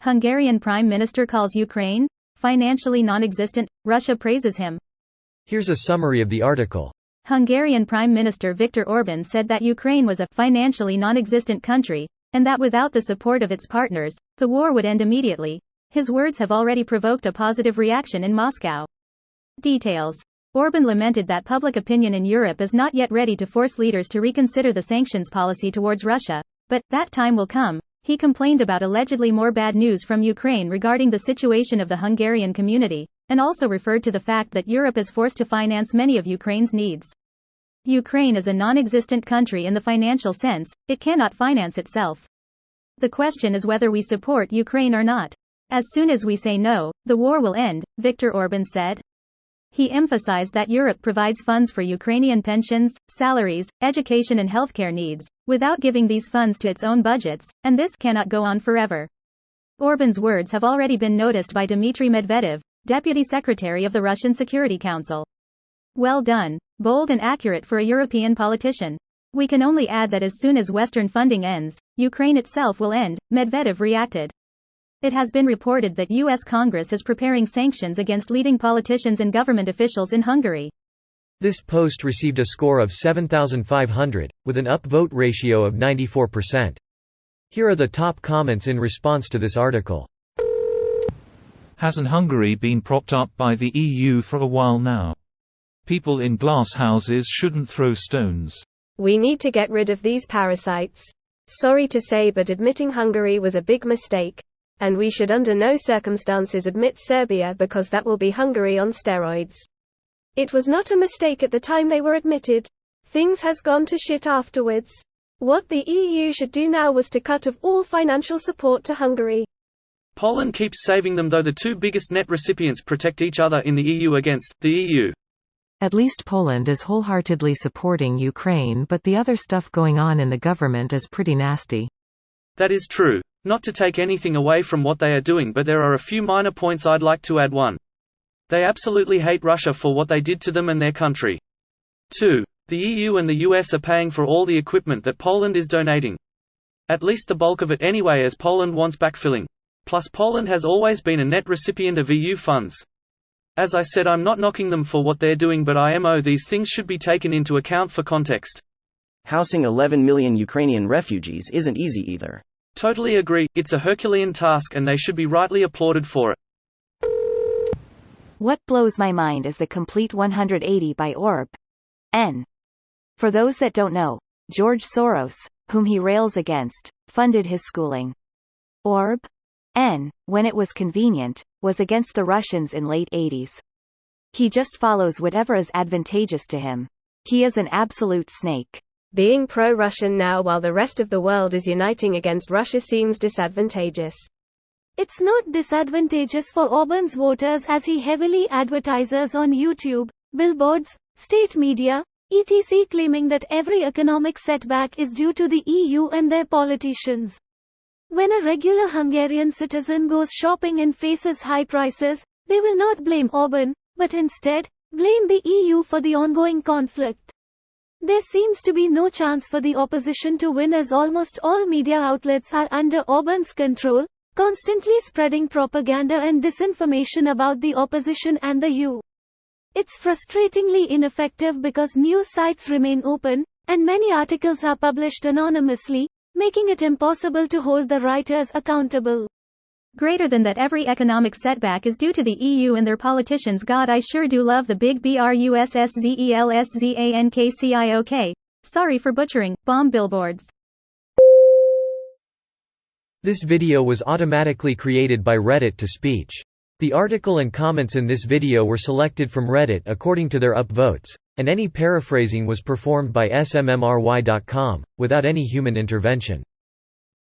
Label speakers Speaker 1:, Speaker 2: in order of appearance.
Speaker 1: Hungarian Prime Minister calls Ukraine financially non-existent, Russia praises him.
Speaker 2: Here's a summary of the article.
Speaker 1: Hungarian Prime Minister Viktor Orbán said that Ukraine was a financially non-existent country, and that without the support of its partners, the war would end immediately. His words have already provoked a positive reaction in Moscow. Details. Orbán lamented that public opinion in Europe is not yet ready to force leaders to reconsider the sanctions policy towards Russia, but that time will come. He complained about allegedly more bad news from Ukraine regarding the situation of the Hungarian community, and also referred to the fact that Europe is forced to finance many of Ukraine's needs. Ukraine is a non-existent country in the financial sense, it cannot finance itself. The question is whether we support Ukraine or not. As soon as we say no, the war will end, Viktor Orbán said. He emphasized that Europe provides funds for Ukrainian pensions, salaries, education and healthcare needs, without giving these funds to its own budgets, and this cannot go on forever. Orbán's words have already been noticed by Dmitry Medvedev, Deputy Secretary of the Russian Security Council. Well done, bold and accurate for a European politician. We can only add that as soon as Western funding ends, Ukraine itself will end, Medvedev reacted. It has been reported that U.S. Congress is preparing sanctions against leading politicians and government officials in Hungary.
Speaker 2: This post received a score of 7,500, with an upvote ratio of 94%. Here are the top comments in response to this article.
Speaker 3: Hasn't Hungary been propped up by the EU for a while now? People in glass houses shouldn't throw stones.
Speaker 4: We need to get rid of these parasites. Sorry to say, but admitting Hungary was a big mistake. And we should under no circumstances admit Serbia, because that will be Hungary on steroids. It was not a mistake at the time they were admitted. Things has gone to shit afterwards. What the EU should do now was to cut off all financial support to Hungary.
Speaker 5: Poland keeps saving them, though the two biggest net recipients protect each other in the EU against the EU.
Speaker 6: At least Poland is wholeheartedly supporting Ukraine, but the other stuff going on in the government is pretty nasty.
Speaker 5: That is true. Not to take anything away from what they are doing, but there are a few minor points I'd like to add. 1. They absolutely hate Russia for what they did to them and their country. 2. The EU and the US are paying for all the equipment that Poland is donating. At least the bulk of it anyway, as Poland wants backfilling. Plus Poland has always been a net recipient of EU funds. As I said, I'm not knocking them for what they're doing, but these things should be taken into account for context.
Speaker 7: Housing 11 million Ukrainian refugees isn't easy either.
Speaker 5: Totally agree, it's a Herculean task and they should be rightly applauded for it.
Speaker 8: What blows my mind is the complete 180 by Orbán. For those that don't know, George Soros, whom he rails against, funded his schooling. Orbán, when it was convenient, was against the Russians in late 80s. He just follows whatever is advantageous to him. He is an absolute snake.
Speaker 4: Being pro-Russian now while the rest of the world is uniting against Russia seems disadvantageous.
Speaker 9: It's not disadvantageous for Orbán's voters, as he heavily advertises on YouTube, billboards, state media, etc., claiming that every economic setback is due to the EU and their politicians. When a regular Hungarian citizen goes shopping and faces high prices, they will not blame Orbán, but instead, blame the EU for the ongoing conflict. There seems to be no chance for the opposition to win, as almost all media outlets are under Orbán's control, constantly spreading propaganda and disinformation about the opposition and the EU. It's frustratingly ineffective because news sites remain open, and many articles are published anonymously, making it impossible to hold the writers accountable.
Speaker 1: Greater than that, every economic setback is due to the EU and their politicians. God, I sure do love the big BRUSSZELSZANKCIOK. Sorry for butchering, bomb billboards.
Speaker 2: This video was automatically created by Reddit to speech. The article and comments in this video were selected from Reddit according to their upvotes, and any paraphrasing was performed by smmry.com, without any human intervention.